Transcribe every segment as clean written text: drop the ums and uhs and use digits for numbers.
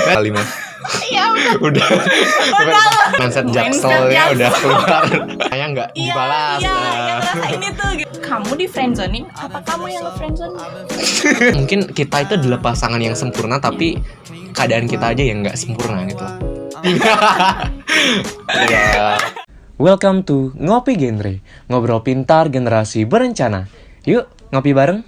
Kali mah. Iya Udah. Mindset jakselnya udah keluar. Kayak nggak dibalas. Iya, yang ngerasain itu gitu. Kamu di friendzoning apa kamu yang nge-friendzone? Mungkin kita itu adalah pasangan yang sempurna, tapi keadaan kita aja yang nggak sempurna gitu. Ya. Welcome to Ngopi Genre, ngobrol pintar generasi berencana. Yuk, ngopi bareng.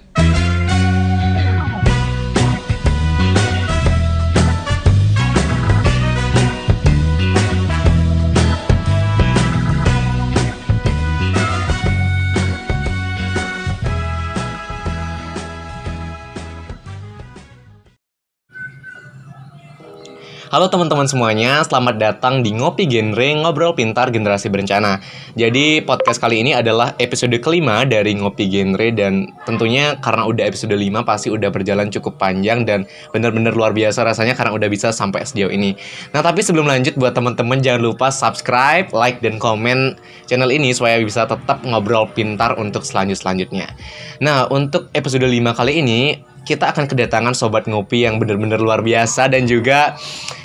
Halo teman-teman semuanya, selamat datang di Ngopi Genre, ngobrol pintar generasi berencana. Jadi podcast kali ini adalah episode kelima dari Ngopi Genre. Dan tentunya karena udah episode 5 pasti udah berjalan cukup panjang dan benar-benar luar biasa rasanya karena udah bisa sampai sejauh ini. Nah tapi sebelum lanjut, buat teman-teman jangan lupa subscribe, like, dan komen channel ini supaya bisa tetap ngobrol pintar untuk selanjutnya. Nah untuk episode 5 kali ini kita akan kedatangan sobat ngopi yang benar-benar luar biasa dan juga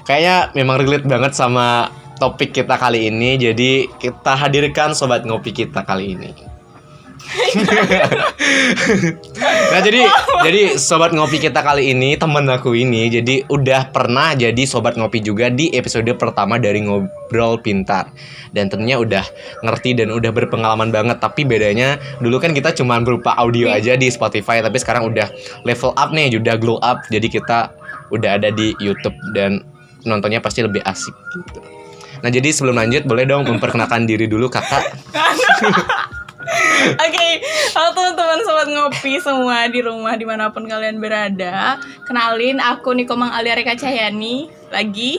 kayaknya memang relate banget sama topik kita kali ini. Jadi kita hadirkan sobat ngopi kita kali ini. Nah jadi sobat ngopi kita kali ini, temen aku ini jadi udah pernah jadi sobat ngopi juga di episode pertama dari Ngobrol Pintar. Dan tentunya udah ngerti dan udah berpengalaman banget. Tapi bedanya dulu kan kita cuma berupa audio aja di Spotify, tapi sekarang udah level up nih, udah glow up. Jadi kita udah ada di YouTube dan nontonnya pasti lebih asik gitu. Nah jadi sebelum lanjut, boleh dong memperkenalkan diri dulu kakak. Oke, halo teman-teman sobat ngopi semua di rumah dimanapun kalian berada. Kenalin, aku Nikomang Alia Reka Cahyani lagi.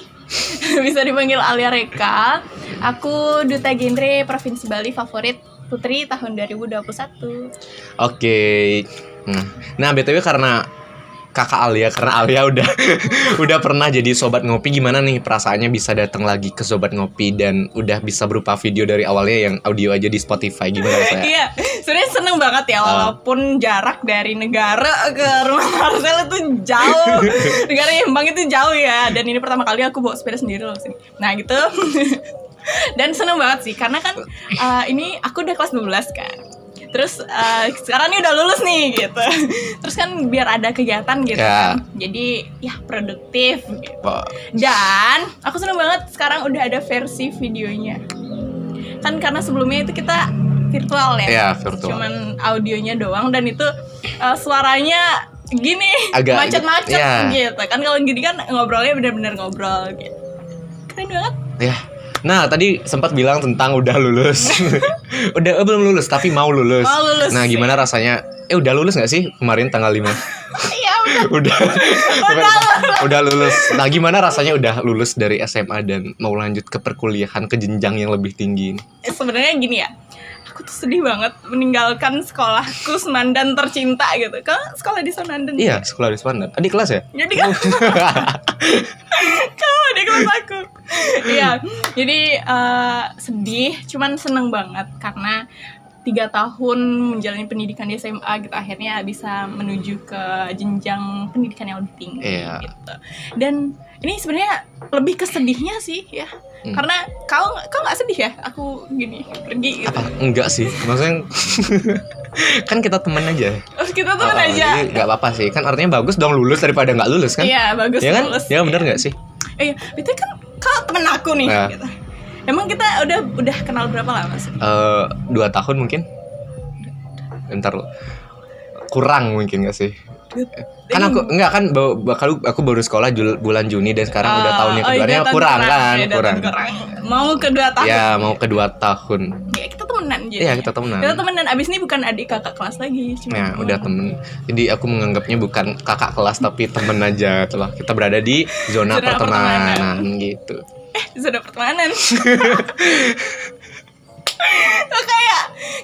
Bisa dipanggil Alia Reka. Aku Duta Genre Provinsi Bali Favorit Putri tahun 2021. Oke. Nah BTW karena kakak Alia, karena Alia udah pernah jadi sobat ngopi, gimana nih perasaannya bisa datang lagi ke sobat ngopi dan udah bisa berupa video dari awalnya yang audio aja di Spotify, gimana rasanya? Iya, sebenarnya seneng banget ya, walaupun jarak dari negara ke rumah Marcel itu jauh. Negara Lembang itu jauh ya, dan ini pertama kali aku bawa sepeda sendiri loh sini. Nah gitu. Dan seneng banget sih, karena kan ini aku udah kelas 12 kan. Terus sekarang ini udah lulus nih gitu. Terus kan biar ada kegiatan gitu kan. Jadi ya produktif gitu. Dan aku seneng banget sekarang udah ada versi videonya. Kan karena sebelumnya itu kita virtual ya. Iya, virtual. Cuman audionya doang, dan itu suaranya gini, agak macet-macet gitu. Kan kalau gini kan ngobrolnya benar-benar ngobrol gitu. Keren banget. Ya. Nah, tadi sempat bilang tentang udah lulus. Udah belum lulus tapi mau lulus. Nah, gimana rasanya? Udah lulus enggak sih kemarin tanggal 5? Iya, udah lulus. Nah, gimana rasanya udah lulus dari SMA dan mau lanjut ke perkuliahan ke jenjang yang lebih tinggi ini? Sebenarnya gini ya. Aku tuh sedih banget meninggalkan sekolahku Senandan tercinta gitu. Kamu sekolah di Senandan? Iya, sekolah di Senandan. Adik kelas ya? Jadi kan kamu adik kelas aku. Iya, jadi sedih, cuman seneng banget karena 3 tahun menjalani pendidikan di SMA gitu, akhirnya bisa menuju ke jenjang pendidikan yang lebih tinggi gitu. Dan ini sebenarnya lebih kesedihnya sih ya. Karena kau nggak sedih ya aku gini pergi gitu? Enggak sih, maksudnya kan kita teman aja. Kita teman aja. Jadi nggak apa-apa sih, kan artinya bagus dong lulus daripada nggak lulus kan? Iya bagus ya kan? lulus. Ya benar nggak sih? Iya, itu kan kau temen aku nih. Gitu. Emang kita udah kenal berapa lama sih? 2 tahun mungkin. Bentar lo. Kurang mungkin nggak sih? Kan aku baru sekolah bulan Juni dan sekarang udah tahun yang keduanya kurang. Mau ke 2 tahun. Ya, mau ke 2 tahun. Ya, kita temenan jadi. Iya, kita temenan. Abis ini bukan adik kakak kelas lagi, ya, udah temen. Jadi aku menganggapnya bukan kakak kelas tapi temen aja gitu loh. Kita berada di zona pertemanan gitu. Zona pertemanan.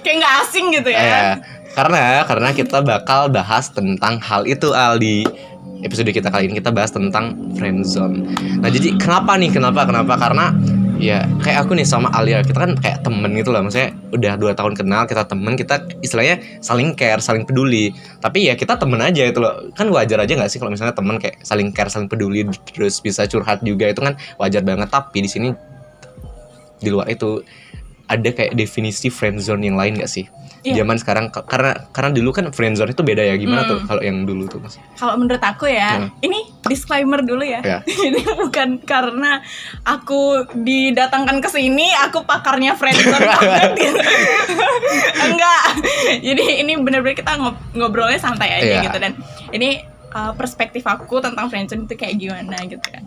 kayak nggak asing gitu ya. Karena kita bakal bahas tentang hal itu di episode kita kali ini. Kita bahas tentang friendzone. Nah jadi kenapa? Karena Ya kayak aku nih sama Alia, kita kan kayak temen gitu lah. Maksudnya udah 2 tahun kenal, kita temen, kita istilahnya saling care, saling peduli. Tapi ya kita temen aja itu loh. Kan wajar aja gak sih kalau misalnya temen kayak saling care, saling peduli, terus bisa curhat juga, itu kan wajar banget. Tapi di sini, di luar itu ada kayak definisi friendzone yang lain gak sih? Iya. Zaman sekarang, karena dulu kan friendzone itu beda ya. Gimana tuh kalau yang dulu tuh Mas? Kalau menurut aku ya, ini disclaimer dulu ya. Ya. Ini bukan karena aku didatangkan ke sini aku pakarnya friendzone banget gitu. Enggak. Jadi ini benar-benar kita ngobrolnya santai aja Iya. gitu, dan ini perspektif aku tentang friendzone itu kayak gimana gitu kan.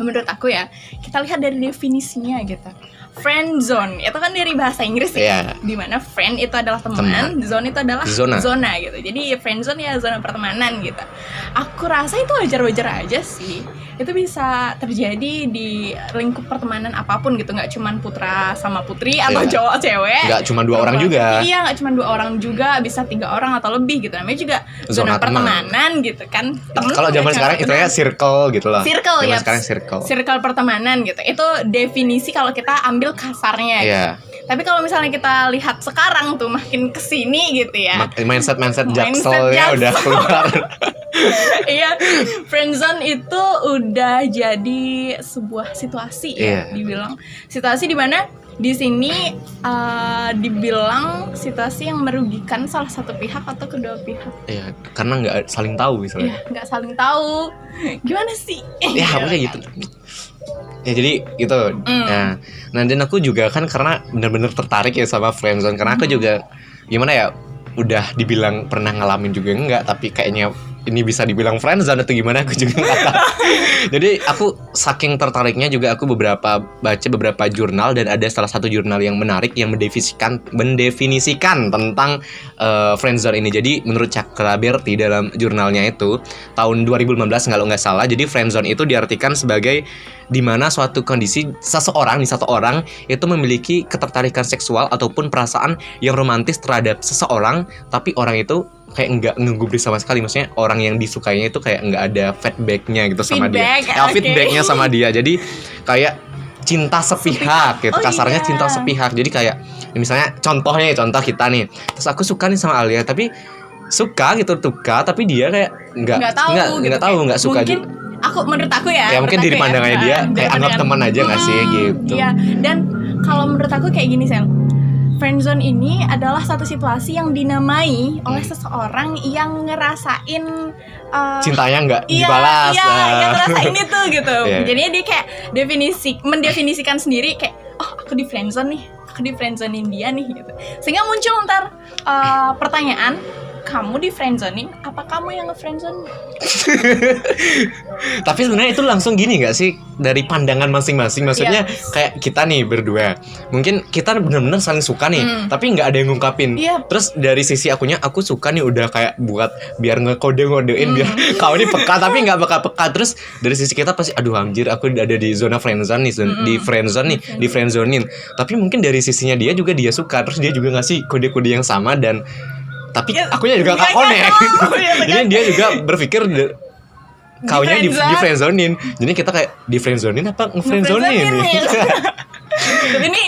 Menurut aku ya, kita lihat dari definisinya gitu. Friendzone itu kan dari bahasa Inggris ya, Iya. dimana friend itu adalah teman, zone itu adalah Zona. gitu. Jadi friendzone ya zona pertemanan gitu. Aku rasa itu wajar-wajar aja sih. Itu bisa terjadi di lingkup pertemanan apapun gitu, nggak cuman putra sama putri atau Iya. cowok cewek. Nggak cuma 2 orang juga. Iya, nggak cuma 2 orang juga, bisa 3 orang atau lebih gitu. Namanya juga Zona zona teman. pertemanan gitu kan. Temen Kalau zaman ya, sekarang temen. istilahnya circle gitu lah. Circle Zaman ya. sekarang circle. Circle pertemanan gitu. Itu definisi kalau kita ambil kasarnya gitu. Iya. Tapi kalau misalnya kita lihat sekarang tuh makin kesini gitu ya. Mindset Mindset jakselnya jaksel. udah keluar. Iya, friendzone itu udah jadi sebuah situasi ya, Iya. dibilang situasi di mana di sini dibilang situasi yang merugikan salah satu pihak atau kedua pihak. Iya, karena nggak saling tahu misalnya. Iya, nggak saling tahu. Gimana sih? Ya, pokoknya gitu. Ya jadi gitu. Nah, dan aku juga kan karena benar-benar tertarik ya sama friendzone, karena aku juga gimana ya, udah dibilang pernah ngalamin juga enggak, tapi kayaknya ini bisa dibilang friendzone atau gimana aku juga nggak tahu. Jadi aku saking tertariknya juga aku baca beberapa jurnal, dan ada salah satu jurnal yang menarik yang mendefinisikan tentang friendzone ini. Jadi menurut Chakraborty dalam jurnalnya itu tahun 2015 kalau nggak salah, jadi friendzone itu diartikan sebagai dimana suatu kondisi satu orang itu memiliki ketertarikan seksual ataupun perasaan yang romantis terhadap seseorang, tapi orang itu kayak nggak ngegubris sama sekali. Maksudnya orang yang disukainya itu kayak nggak ada feedbacknya gitu sama dia. Feedback, Ya, oke. feedbacknya sama dia. Jadi kayak cinta sepihak gitu. Oh, Kasarnya iya. cinta sepihak. Jadi kayak misalnya contoh kita nih. Terus aku suka nih sama Alia, tapi suka gitu, tapi dia kayak Nggak tahu gitu, tahu, kayak nggak suka mungkin juga. Menurut aku ya. Ya mungkin menurut dari aku pandangannya dia dari kayak anggap pandangan- teman aja nggak sih gitu. Iya, dan kalau menurut aku kayak gini Sel, friendzone ini adalah satu situasi yang dinamai oleh seseorang yang ngerasain Cintanya nggak Iya, dibalas. iya, yang ngerasain itu gitu. Iya. Jadinya dia kayak mendefinisikan sendiri kayak, oh aku di friendzone nih, aku di friendzonein dia nih gitu. Sehingga muncul ntar pertanyaan, kamu di friendzonein apa kamu yang nge-friendzone? Tapi sebenarnya itu langsung gini nggak sih, dari pandangan masing-masing. Maksudnya Iya. kayak kita nih berdua, mungkin kita benar-benar saling suka nih, tapi nggak ada yang ngungkapin. Iya. Terus dari sisi akunya, aku suka nih udah kayak buat biar ngekode-ngodein biar kau ini peka tapi nggak bakal peka. Terus dari sisi kita pasti, aduh anjir aku ada di zona friendzone nih, di friendzone nih, di friendzonein. Tapi mungkin dari sisinya dia juga dia suka, terus dia juga ngasih kode-kode yang sama, dan tapi Ya, akunya juga nggak nggak connect. tahu, ya, Jadi dia juga berpikir kaunya di friendzone. friendzonein. Jadi kita kayak di friendzonein apa nge-friendzonein nih? Tapi ini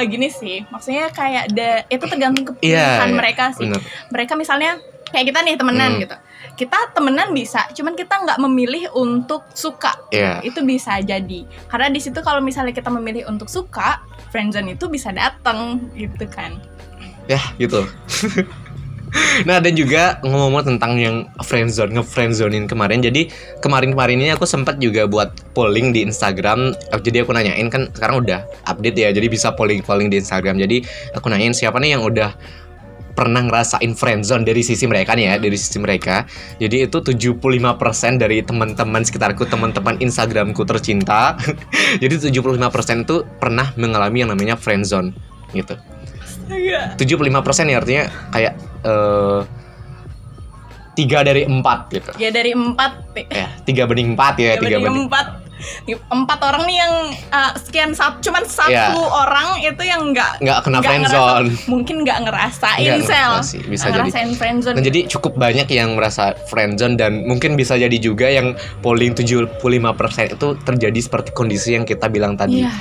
gini sih, maksudnya kayak itu tergantung Iya, keputusan mereka sih. bener. Mereka misalnya kayak kita nih temenan gitu. Kita temenan bisa, cuman kita nggak memilih untuk suka. Iya. Itu bisa jadi. Karena di situ kalau misalnya kita memilih untuk suka, friendzone itu bisa datang gitu kan. Ya gitu. Nah, dan juga ngomong-ngomong tentang yang nge-friendzonein kemarin. Jadi kemarin ini aku sempat juga buat polling di Instagram. Jadi aku nanyain, kan sekarang udah update ya, jadi bisa polling di Instagram. Jadi aku nanyain siapa nih yang udah pernah ngerasain friendzone dari sisi mereka nih ya, dari sisi mereka. Jadi itu 75% dari teman-teman sekitarku, teman-teman Instagramku tercinta. Jadi 75% itu pernah mengalami yang namanya friendzone gitu. 75% ya, artinya kayak 3 dari 4 gitu. Ya dari 4 Ya, 3 banding 4 ya, 3 banding 4 orang nih yang cuman satu Ya. orang itu yang nggak kena friendzone. mungkin nggak ngerasain Nggak Sel, ngerasa, bisa nggak jadi. ngerasain friendzone. Nah, jadi cukup banyak yang merasa friendzone, dan mungkin bisa jadi juga yang polling 75% itu terjadi seperti kondisi yang kita bilang tadi. Iya.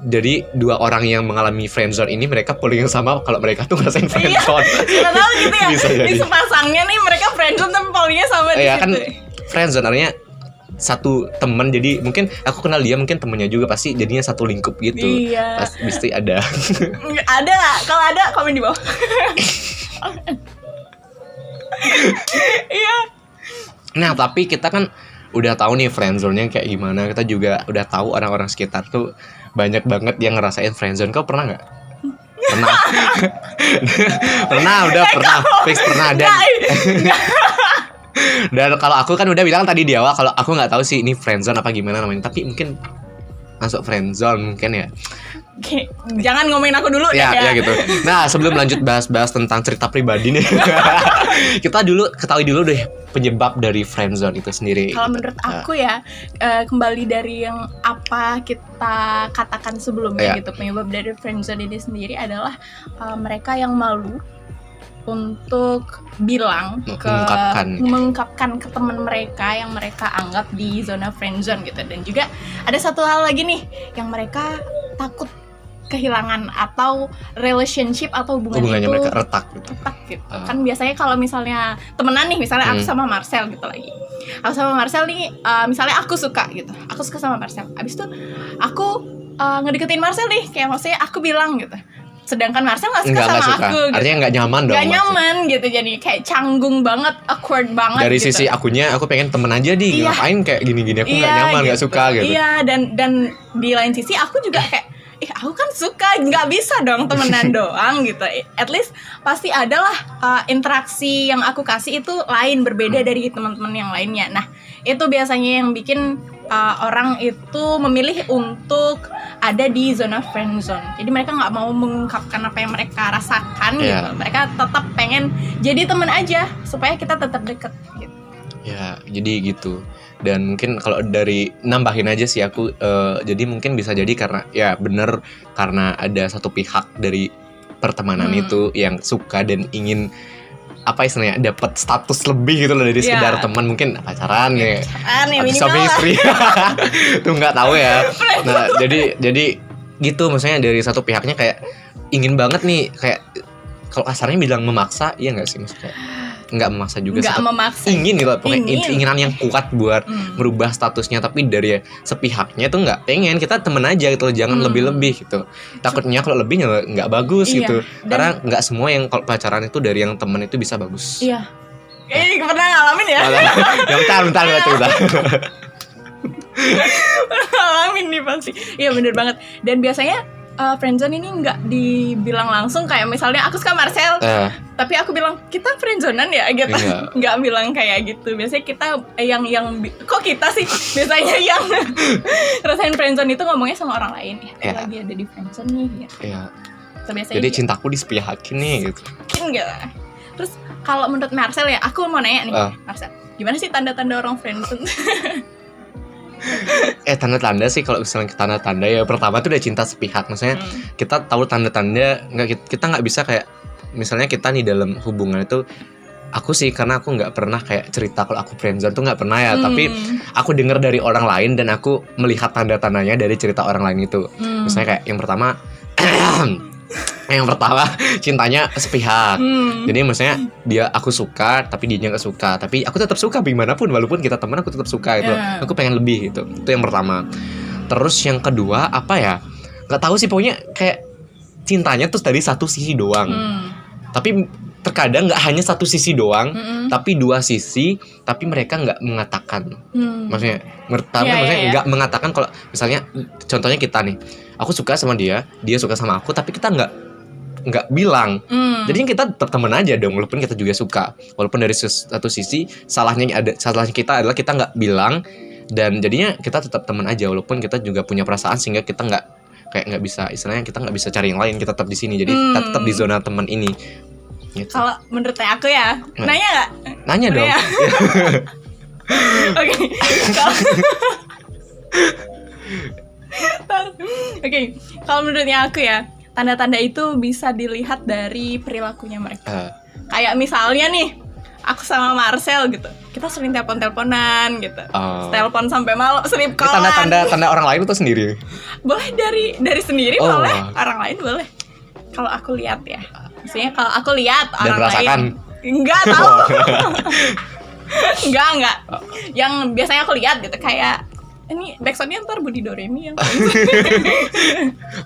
Jadi dua orang yang mengalami friendzone ini mereka polling yang sama kalau mereka tuh ngerasain Iya, friendzone. siapa tahu gitu ya. Bisa jadi. Di sepasangnya nih mereka friendzone tapi pollingnya sama di Ya kan situ. friendzone artinya satu teman, jadi mungkin aku kenal dia, mungkin temennya juga, pasti jadinya satu lingkup gitu. Iya. Pasti ada. Ada lah, kalau ada komen di bawah. Iya. Nah, tapi kita kan udah tahu nih friendzone-nya kayak gimana. Kita juga udah tahu orang-orang sekitar tuh banyak banget yang ngerasain friendzone. Kau pernah nggak? Pernah. Pernah. Fix pernah. Dan kalau aku kan udah bilang tadi di awal kalau aku nggak tahu sih ini friendzone apa gimana namanya. Tapi mungkin masuk friendzone mungkin ya. Oke, jangan ngomongin aku dulu Ya ya. gitu. Nah, sebelum lanjut bahas-bahas tentang cerita pribadi nih, kita ketahui dulu deh penyebab dari friendzone itu sendiri. Kalau menurut aku ya, kembali dari yang apa kita katakan sebelumnya Iya. gitu, penyebab dari friendzone ini sendiri adalah mereka yang malu untuk bilang mengungkapkan ke teman mereka yang mereka anggap di zona friendzone gitu. Dan juga ada satu hal lagi nih yang mereka takut kehilangan atau relationship atau hubungannya itu mereka retak gitu. gitu. Kan biasanya kalau misalnya temenan nih, misalnya aku sama Marcel gitu lagi. Aku sama Marcel nih, misalnya aku suka gitu. Aku suka sama Marcel. Abis itu aku ngedeketin Marcel nih, kayak maksudnya aku bilang gitu. Sedangkan Marcel gak suka sama aku gitu. Artinya nggak nyaman dong. Gak nyaman gitu, jadi kayak canggung banget, awkward banget dari gitu. sisi akunya, aku pengen temen aja di ngapain kayak gini-gini, aku nggak nyaman, nggak suka gitu. Iya, dan di lain sisi aku juga kayak aku kan suka, nggak bisa dong temenan doang gitu. At least pasti adalah interaksi yang aku kasih itu lain, berbeda dari teman-teman yang lainnya. Nah, itu biasanya yang bikin orang itu memilih untuk ada di zona friendzone. Jadi mereka nggak mau mengungkapkan apa yang mereka rasakan gitu. Mereka tetap pengen jadi teman aja supaya kita tetap deket gitu. Ya, jadi gitu. Dan mungkin kalau dari nambahin aja sih aku, jadi mungkin bisa jadi karena ya bener, karena ada satu pihak dari pertemanan itu yang suka dan ingin apa istilahnya dapat status lebih gitu loh dari sekedar teman, mungkin pacaran ya, atau suami istri. Tuh nggak tahu ya. Nah, jadi gitu, maksudnya dari satu pihaknya kayak ingin banget nih, kayak kalau kasarnya bilang memaksa, iya nggak sih, maksudnya nggak memaksa juga, nggak memaksa, ingin gitu, pokoknya keinginan yang kuat buat merubah statusnya, tapi dari sepihaknya tuh nggak pengen, kita temen aja gitu loh, jangan lebih-lebih gitu. Takutnya kalau lebihnya nggak bagus gitu, karena nggak semua yang kalau pacaran itu dari yang temen itu bisa bagus. Iya, pernah ngalamin ya? Ya bentar cerita. Ngalamin nih pasti. Iya bener banget. Dan biasanya friendzone ini nggak dibilang langsung, kayak misalnya aku suka Marcel, tapi aku bilang kita friendzonean ya gitu. Nggak bilang kayak gitu. Biasanya kita kok kita sih biasanya yang ngerasain friendzone itu ngomongnya sama orang lain ya. Lagi ada di friendzone nih gitu. So, jadi cintaku disepihakin nih gitu. Mungkin nggak. Terus kalau menurut Marcel ya, aku mau nanya nih, Marcel, gimana sih tanda-tanda orang friendzone? Tanda-tanda sih, kalau misalnya tanda-tanda ya pertama tuh udah cinta sepihak. Maksudnya kita tahu tanda-tanda, kita nggak bisa kayak misalnya kita nih dalam hubungan itu, aku sih karena aku nggak pernah kayak cerita kalau aku friendzone tuh nggak pernah ya. Tapi aku dengar dari orang lain dan aku melihat tanda-tandanya dari cerita orang lain itu. Misalnya kayak yang pertama cintanya sepihak. Jadi maksudnya aku suka tapi dia nggak suka, tapi aku tetap suka bagaimanapun, walaupun kita teman aku tetap suka gitu. Aku pengen lebih gitu. Itu yang pertama. Terus yang kedua apa ya, nggak tahu sih, pokoknya kayak cintanya tuh dari satu sisi doang. Tapi terkadang nggak hanya satu sisi doang, tapi dua sisi, tapi mereka nggak mengatakan. Maksudnya nggak mengatakan. Kalau misalnya contohnya kita nih, aku suka sama dia suka sama aku, tapi kita nggak bilang. Jadi kita tetap teman aja dong, walaupun kita juga suka. Walaupun dari satu sisi salahnya kita adalah kita nggak bilang, dan jadinya kita tetap teman aja walaupun kita juga punya perasaan, sehingga kita nggak bisa, istilahnya kita nggak bisa cari yang lain, kita tetap di sini. Jadi kita tetap di zona teman ini. Gitu. Kalau menurut aku ya, nanya nggak? Nanya dong. Oke. Kalau menurutnya aku ya, tanda-tanda itu bisa dilihat dari perilakunya mereka. Kayak misalnya nih, aku sama Marcel gitu, kita sering telepon-teleponan gitu. Telepon sampai malam, sleep Ini callan. tanda orang lain atau sendiri? Boleh dari sendiri, boleh orang lain boleh. Kalau aku lihat ya, maksudnya kalau aku lihat Dan orang merasakan? lain enggak tahu. enggak. Yang biasanya aku lihat gitu kayak ini backsoundnya ntar Budi Doremi yang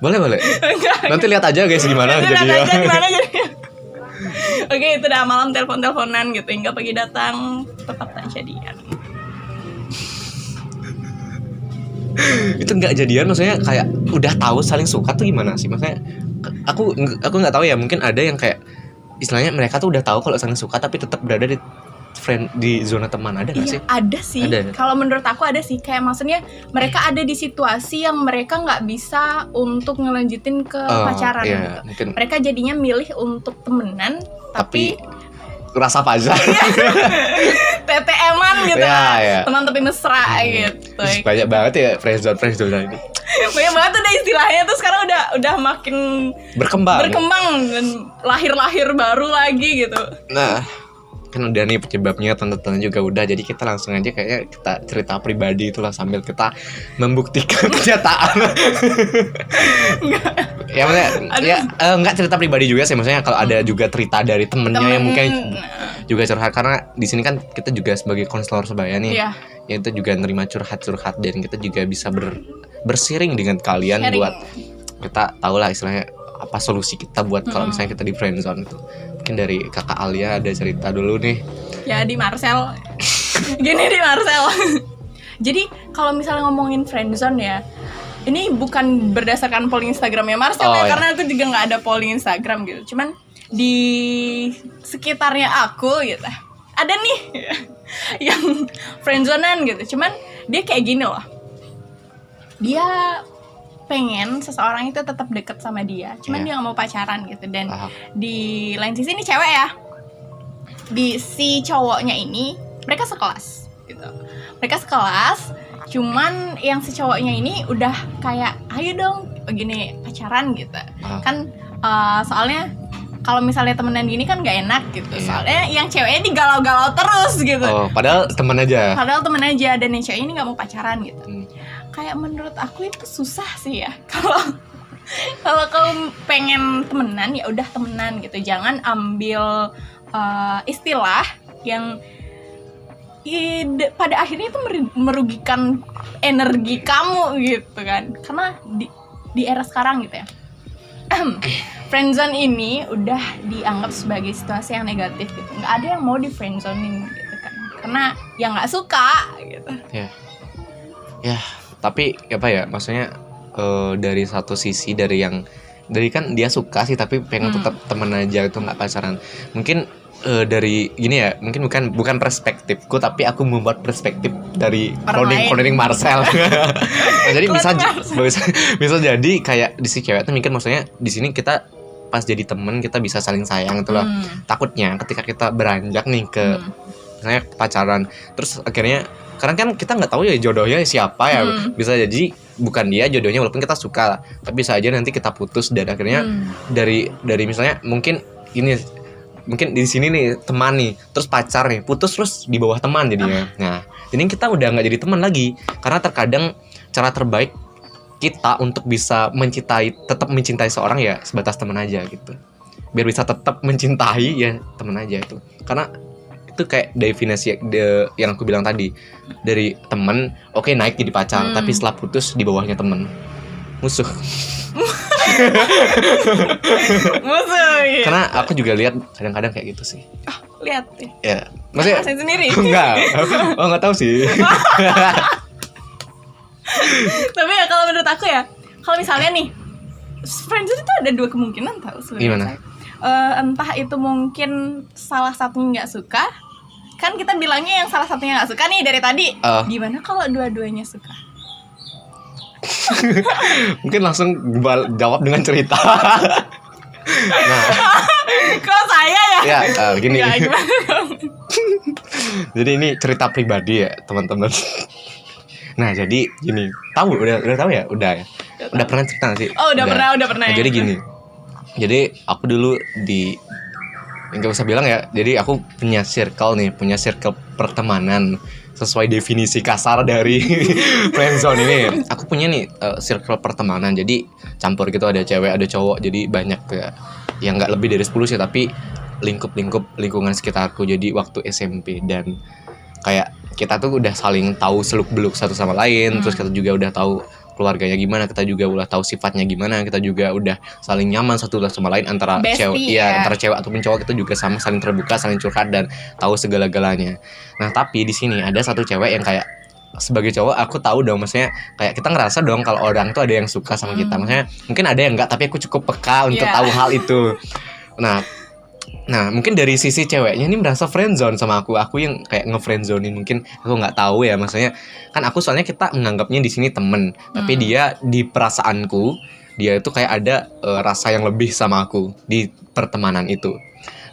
Boleh. Enggak. Nanti lihat aja guys gimana Nanti jadinya. lihat aja gimana jadinya. Oke, itu udah malam telepon-teleponan gitu hingga pagi datang tetap tak jadian. Itu nggak jadian maksudnya kayak udah tahu saling suka tuh gimana sih? Maksudnya aku nggak tahu ya, mungkin ada yang kayak istilahnya mereka tuh udah tahu kalau saling suka tapi tetap berada di zona teman, ada nggak sih? Iya, ada sih. Ada. Kalau menurut aku ada sih. Kayak maksudnya mereka ada di situasi yang mereka nggak bisa untuk ngelanjutin ke pacaran. Iya, gitu. mungkin. Mereka jadinya milih untuk temenan, tapi rasa pacar. TTM-an gitu Iya, kan. iya. Teman tapi mesra gitu. Banyak banget ya friendzone ini. Banyak banget udah istilahnya tuh sekarang udah makin Berkembang dan lahir baru lagi gitu. Nah, kan udah nih penyebabnya, tanda-tanda juga udah. Jadi kita langsung aja kayaknya kita cerita pribadi itulah sambil kita membuktikan kenyataan. Ya maksudnya nggak cerita pribadi juga sih, maksudnya kalau ada juga cerita dari temennya yang mungkin juga curhat, karena di sini kan kita juga sebagai konselor sebaya nih. Iya. Ya itu juga nerima curhat dan kita juga bisa bersiring dengan kalian. Sharing. Buat kita tahu lah istilahnya apa solusi kita buat kalau misalnya kita di friendzone itu. Mungkin dari kakak Alia ada cerita dulu nih. Ya di Marcel. Gini di Marcel. Jadi kalau misalnya ngomongin friendzone ya, ini bukan berdasarkan polling Instagramnya Marcel ya, karena aku juga nggak ada polling Instagram gitu. Cuman di sekitarnya aku gitu ada nih yang friendzonean gitu. Cuman dia kayak gini loh. Dia pengen seseorang itu tetap deket sama dia, cuman dia nggak mau pacaran gitu. Dan di lain sisi ini cewek ya, di si cowoknya ini mereka sekelas gitu. Mereka sekelas, cuman yang si cowoknya ini udah kayak ayo dong begini pacaran gitu. Kan soalnya kalau misalnya temenan gini kan gak enak gitu. Soalnya yang ceweknya digalau-galau terus gitu. Padahal temen aja. Dan yang ceweknya ini gak mau pacaran gitu. Kayak menurut aku itu susah sih ya. Kalau kau pengen temenan ya udah temenan gitu. Jangan ambil istilah yang pada akhirnya itu merugikan energi kamu gitu kan. Karena di era sekarang gitu ya. Friendzone ini udah dianggap sebagai situasi yang negatif gitu. Nggak ada yang mau di friendzonein gitu kan. Karena yang nggak suka gitu. Ya, tapi apa ya? Maksudnya dari satu sisi dari kan dia suka sih tapi pengen tetap temen aja itu nggak pacaran. Mungkin dari gini ya, mungkin bukan perspektifku tapi aku membuat perspektif dari cloning Marcel. Nah, jadi bisa jadi kayak di si cewek tuh mikir, maksudnya di sini kita pas jadi temen kita bisa saling sayang itu loh. Takutnya ketika kita beranjak nih ke misalnya pacaran, terus akhirnya karena kan kita nggak tahu ya jodohnya siapa ya. Bisa jadi bukan dia jodohnya walaupun kita suka, tapi bisa aja nanti kita putus dan akhirnya dari misalnya mungkin di sini nih teman nih, terus pacar nih, putus terus di bawah teman jadinya. Nah, ini kita udah nggak jadi teman lagi, karena terkadang cara terbaik kita untuk bisa tetap mencintai seorang ya sebatas teman aja gitu. Biar bisa tetap mencintai ya teman aja itu. Karena itu kayak definisi yang aku bilang tadi, dari teman oke, naik jadi pacar, tapi setelah putus di bawahnya teman, musuh. Musuh gitu. Karena aku juga lihat kadang-kadang kayak gitu sih. Lihat ya, maksudnya rasain sendiri. Enggak. Nggak tahu sih. Tapi ya kalau menurut aku ya, kalau misalnya nih friendzone itu ada dua kemungkinan tahu sebenarnya. Gimana? Entah itu mungkin salah satunya nggak suka. Kan kita bilangnya yang salah satunya nggak suka nih dari tadi. Gimana kalau dua-duanya suka? Mungkin langsung jawab dengan cerita. Nah, kok saya ya? Ya, gini. Ya, gimana? Jadi ini cerita pribadi ya, teman-teman. Nah, jadi gini. Udah tahu ya? Udah ya. Udah pernah cerita nggak sih? Oh, udah pernah Nah, ya. jadi gini. Jadi aku dulu nggak usah bilang ya. Jadi aku punya circle pertemanan sesuai definisi kasar dari friendzone ini. Aku punya nih circle pertemanan. Jadi campur gitu, ada cewek, ada cowok. Jadi banyak ya. Yang nggak lebih dari 10 sih, tapi lingkungan sekitarku. Jadi waktu SMP dan kayak kita tuh udah saling tahu seluk-beluk satu sama lain. Terus kita juga udah tahu keluarganya gimana, kita juga udah tahu sifatnya gimana, kita juga udah saling nyaman satu sama lain antara Bestie, antara cewek ataupun cowok. Kita juga sama saling terbuka, saling curhat dan tahu segala-galanya. Nah, tapi di sini ada satu cewek yang kayak sebagai cowok aku tahu dong, maksudnya kayak kita ngerasa dong kalau orang tuh ada yang suka sama kita. Maksudnya mungkin ada yang enggak, tapi aku cukup peka untuk tahu hal itu. Nah, mungkin dari sisi ceweknya ini merasa friendzone sama aku yang kayak nge-friendzonein, mungkin aku nggak tahu ya, maksudnya kan aku soalnya kita menganggapnya di sini temen, tapi dia di perasaanku dia itu kayak ada rasa yang lebih sama aku di pertemanan itu.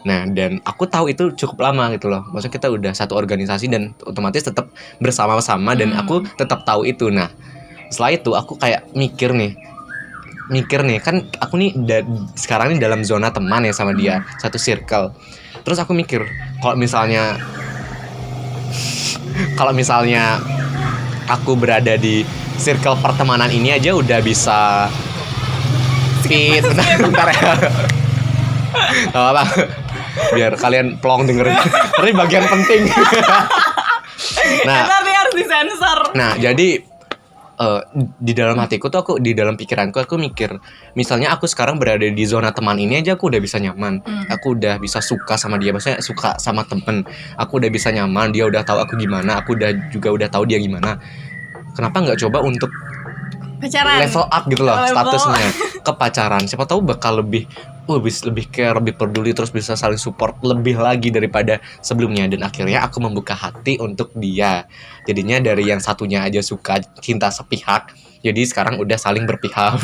Nah, dan aku tahu itu cukup lama gitu loh, maksudnya kita udah satu organisasi dan otomatis tetap bersama-sama dan aku tetap tahu itu. Nah, setelah itu aku kayak mikir nih kan aku nih sekarang ini dalam zona teman ya sama dia, satu circle. Terus aku mikir kalau misalnya aku berada di circle pertemanan ini aja udah bisa fit. Bentar ya. Gak apa-apa, biar kalian plong dengerin. Ini bagian penting. Tapi harus disensor. Nah, jadi di dalam hatiku tuh di dalam pikiranku aku mikir, misalnya aku sekarang berada di zona teman ini aja aku udah bisa nyaman. Aku udah bisa suka sama dia, maksudnya suka sama temen. Aku udah bisa nyaman, dia udah tahu aku gimana, aku udah tahu dia gimana. Kenapa nggak coba untuk pacaran, level up gitu loh statusnya ke pacaran? Siapa tahu bakal lebih care, lebih peduli, terus bisa saling support lebih lagi daripada sebelumnya. Dan akhirnya aku membuka hati untuk dia. Jadinya dari yang satunya aja suka, cinta sepihak, jadi sekarang udah saling berpihak.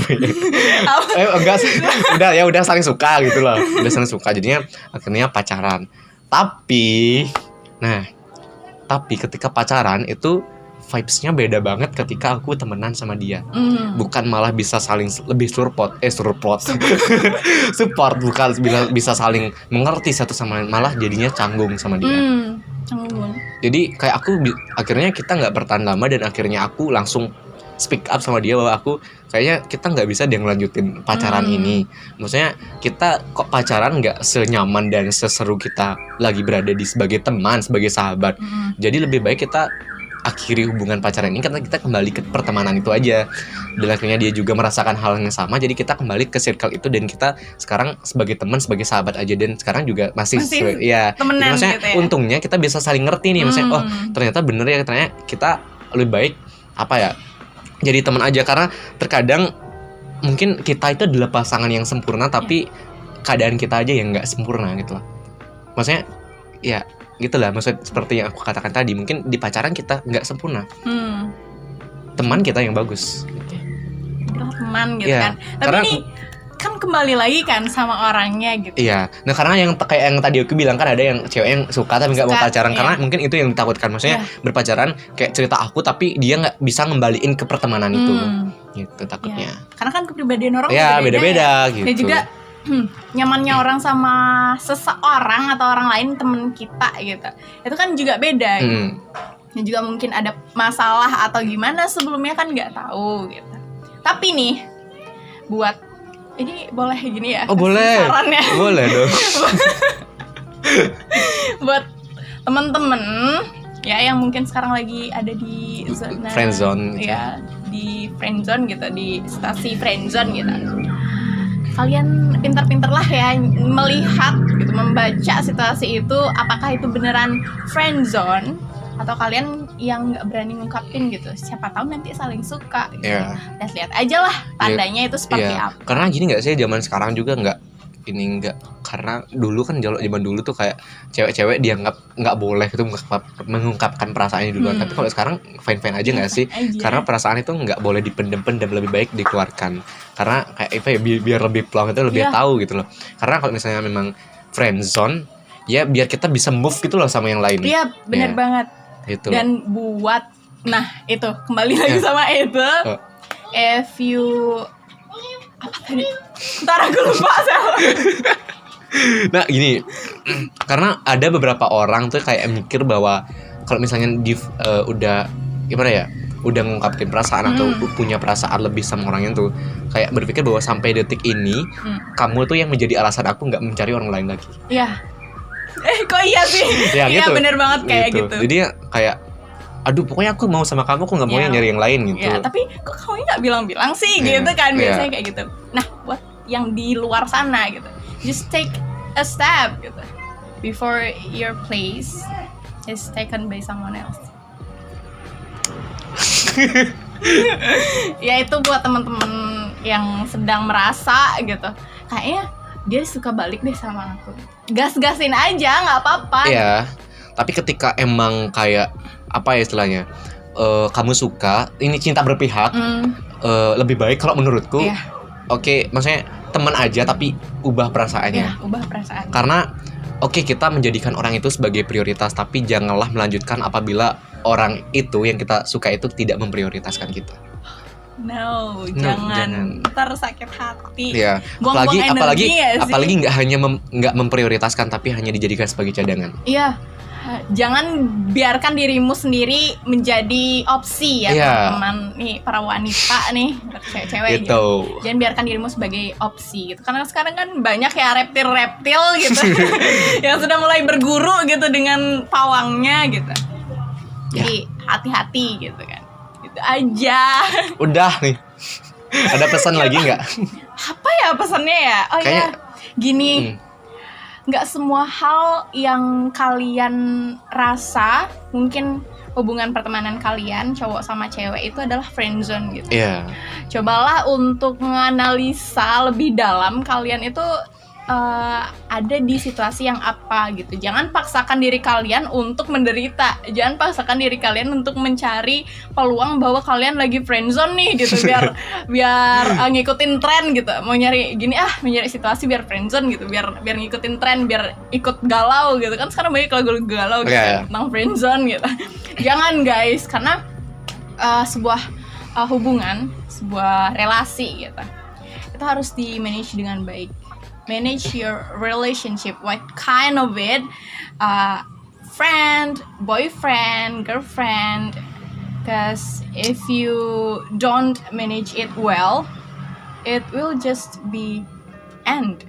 Enggak sih, udah saling suka gitu loh, udah saling suka, jadinya akhirnya pacaran. Tapi ketika pacaran itu vibes-nya beda banget ketika aku temenan sama dia. Bukan malah bisa saling lebih support, bukan bisa saling mengerti satu sama lain, malah jadinya canggung sama dia. Canggung. Jadi kayak akhirnya kita nggak bertahan lama dan akhirnya aku langsung speak up sama dia bahwa kayaknya kita nggak bisa dia ngelanjutin pacaran ini. Maksudnya kita kok pacaran nggak senyaman dan seseru kita lagi berada di sebagai teman, sebagai sahabat. Jadi lebih baik kita akhiri hubungan pacaran ini karena kita kembali ke pertemanan itu aja. Dan akhirnya dia juga merasakan hal yang sama, jadi kita kembali ke circle itu dan kita sekarang sebagai teman, sebagai sahabat aja. Dan sekarang juga masih temenan maksudnya gitu ya? Untungnya kita bisa saling ngerti nih, maksudnya ternyata bener ya, ternyata kita lebih baik jadi teman aja. Karena terkadang mungkin kita itu adalah pasangan yang sempurna, tapi keadaan kita aja yang nggak sempurna gitu loh. Maksudnya ya gitulah, maksud seperti yang aku katakan tadi, mungkin di pacaran kita nggak sempurna, teman kita yang bagus gitu. Teman gitu kan. Tapi ini kan kembali lagi kan sama orangnya gitu. Iya. Nah, karena yang kayak yang tadi aku bilang kan ada yang cewek yang suka tapi nggak mau pacaran, karena mungkin itu yang ditakutkan. Maksudnya berpacaran kayak cerita aku tapi dia nggak bisa ngembaliin ke pertemanan itu, gitu takutnya. Karena kan kepribadian orang beda-beda gitu. Dan juga nyamannya orang sama seseorang atau orang lain, temen kita gitu, itu kan juga beda gitu. Dan juga mungkin ada masalah atau gimana sebelumnya kan nggak tahu gitu. Tapi nih buat ini boleh gini ya? Oh boleh, sarannya. Boleh dong. Buat temen-temen ya yang mungkin sekarang lagi ada di zona friendzone gitu. Ya, di friendzone gitu, di situasi friendzone gitu. Kalian pintar-pintar lah ya melihat gitu, membaca situasi itu, apakah itu beneran friendzone atau kalian yang nggak berani ngungkapin gitu. Siapa tahu nanti saling suka gitu. Lihat aja lah tandanya itu seperti apa. Karena gini nggak sih, zaman sekarang juga nggak karena dulu kan zaman dulu tuh kayak cewek-cewek dianggap nggak boleh itu mengungkapkan perasaannya duluan. Tapi kalau sekarang fine aja nggak sih? Karena perasaan itu nggak boleh dipendem-pendem, lebih baik dikeluarkan. Karena kayak itu ya biar lebih plong, itu lebih tahu gitu loh. Karena kalau misalnya memang friendzone ya biar kita bisa move gitu loh sama yang lain. Iya, benar banget. Gitu. Dan buat itu kembali lagi sama itu. If you apa tadi? Ntar aku lupa. Nah gini, Karena ada beberapa orang tuh kayak mikir bahwa kalau misalnya udah gimana ya, udah ngungkapin perasaan atau punya perasaan lebih sama orangnya tuh, kayak berpikir bahwa sampai detik ini kamu tuh yang menjadi alasan aku nggak mencari orang lain lagi. Iya. Kok iya sih? Ya, Iya gitu. bener banget kayak gitu. Jadi kayak aduh pokoknya aku mau sama kamu, aku nggak mau yang nyari yang lain gitu. Ya, tapi kok kamu nggak bilang-bilang sih gitu kan, biasanya kayak gitu. Nah, buat yang di luar sana gitu, just take a step gitu before your place is taken by someone else. Ya itu buat teman-teman yang sedang merasa gitu, kayaknya dia suka balik deh sama aku, gas-gasin aja, nggak apa-apa. Iya. Tapi ketika emang kayak apa ya istilahnya, kamu suka, ini cinta berpihak, lebih baik kalau menurutku, oke, maksudnya teman aja tapi ubah perasaannya. Iya, ubah perasaan. Karena oke, kita menjadikan orang itu sebagai prioritas, tapi janganlah melanjutkan apabila orang itu yang kita suka itu tidak memprioritaskan kita. No, jangan. Ntar sakit hati. Iya. Buang-buang energi ya sih. Apalagi nggak hanya nggak memprioritaskan, tapi hanya dijadikan sebagai cadangan. Iya. Jangan biarkan dirimu sendiri menjadi opsi ya, teman-teman nih, para wanita nih, cewek-cewek gitu. Jangan biarkan dirimu sebagai opsi gitu. Karena sekarang kan banyak ya reptil-reptil gitu yang sudah mulai berguru gitu dengan pawangnya gitu. Jadi hati-hati gitu kan. Gitu aja. Udah nih. Ada pesan lagi nggak? Apa ya pesannya ya? Oh ya, gini. Nggak semua hal yang kalian rasa, mungkin hubungan pertemanan kalian cowok sama cewek itu adalah friendzone gitu. Iya. Cobalah untuk menganalisa lebih dalam kalian itu ada di situasi yang apa gitu. Jangan paksakan diri kalian untuk menderita. Jangan paksakan diri kalian untuk mencari peluang bahwa kalian lagi friendzone nih gitu, biar ngikutin tren gitu. Mau nyari gini mencari situasi biar friendzone gitu, biar ngikutin tren, biar ikut galau gitu. Kan sekarang banyak lagu galau gitu tentang friendzone gitu. Jangan guys, karena sebuah hubungan, sebuah relasi gitu, itu harus di manage dengan baik. Manage your relationship, what kind of it, friend, boyfriend, girlfriend. Because if you don't manage it well, it will just be end.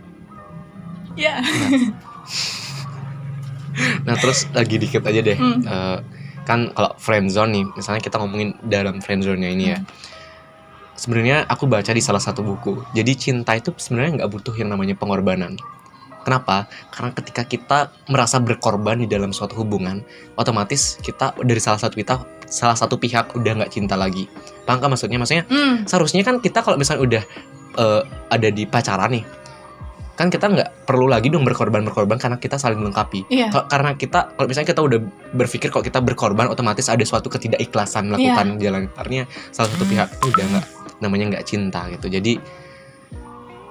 Yeah. Nah terus lagi dikit aja deh. Kan kalau friendzone nih, misalnya kita ngomongin dalam friendzone-nya ini ya. Sebenarnya aku baca di salah satu buku. Jadi cinta itu sebenarnya nggak butuh yang namanya pengorbanan. Kenapa? Karena ketika kita merasa berkorban di dalam suatu hubungan, otomatis kita dari salah satu pihak udah nggak cinta lagi. Paham kan maksudnya? Maksudnya seharusnya kan kita kalau misalnya udah ada di pacaran nih, kan kita nggak perlu lagi dong berkorban karena kita saling melengkapi. Karena kalau misalnya kita udah berpikir kalau kita berkorban, otomatis ada suatu ketidakikhlasan melakukan jalan. Artinya salah satu pihak udah nggak cinta gitu. Jadi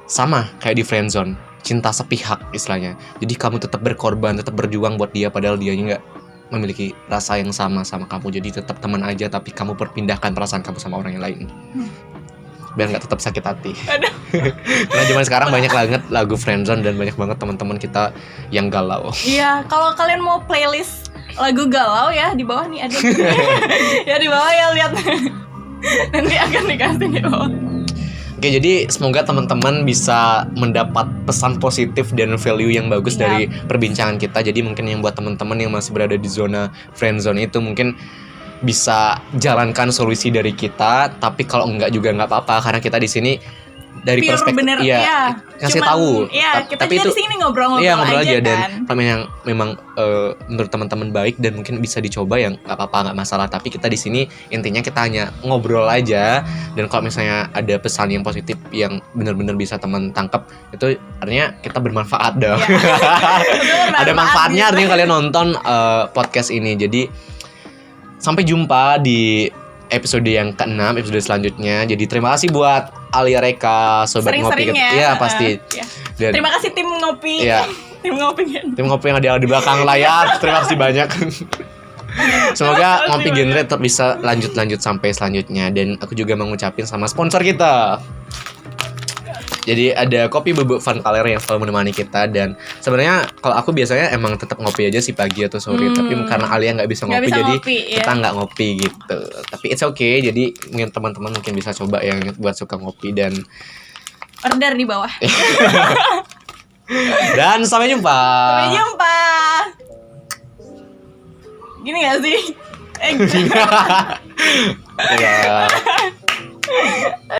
sama kayak di friendzone, cinta sepihak istilahnya. Jadi kamu tetap berkorban, tetap berjuang buat dia, padahal dianya nggak memiliki rasa yang sama kamu. Jadi tetap teman aja, tapi kamu perpindahkan perasaan kamu sama orang yang lain. Biar nggak tetap sakit hati. Karena zaman sekarang banyak banget lagu friendzone dan banyak banget teman-teman kita yang galau. Iya, kalau kalian mau playlist lagu galau ya di bawah nih ada. Ya di bawah ya, lihat. Nanti akan dikasih di bawah. Oke, jadi semoga teman-teman bisa mendapat pesan positif dan value yang bagus dari perbincangan kita. Jadi mungkin yang buat teman-teman yang masih berada di zona friendzone itu mungkin bisa jalankan solusi dari kita, tapi kalau enggak juga enggak apa-apa karena kita di sini dari perspektif ngasih tahu. Kita tapi itu di sini ngobrol aja kan. Dan kalau yang memang menurut teman-teman baik dan mungkin bisa dicoba, yang enggak apa-apa, enggak masalah. Tapi kita di sini intinya kita hanya ngobrol aja, dan kalau misalnya ada pesan yang positif yang benar-benar bisa teman tangkap, itu artinya kita bermanfaat dong. Ada manfaatnya artinya kalian nonton podcast ini. Jadi sampai jumpa di episode yang ke-6, episode selanjutnya. Jadi terima kasih buat Alia Reka, Sobat Sering-sering Ngopi. Ya, pasti. Dan terima kasih tim Ngopi. Tim Ngopi yang ada di belakang layar. Terima kasih banyak. Semoga Ngopi Genre tetap bisa lanjut sampai selanjutnya. Dan aku juga mengucapin sama sponsor kita. Jadi ada kopi bubuk Van Kaler yang selalu menemani kita. Dan sebenarnya kalau aku biasanya emang tetap ngopi aja sih pagi atau sore. Tapi karena Alia nggak bisa Nggak ngopi, bisa jadi ngopi, kita ya. nggak ngopi gitu. Tapi it's okay. Jadi mungkin teman-teman mungkin bisa coba yang buat suka ngopi. Order di bawah. Dan sampai jumpa. Sampai jumpa. Gini gak sih? Ya.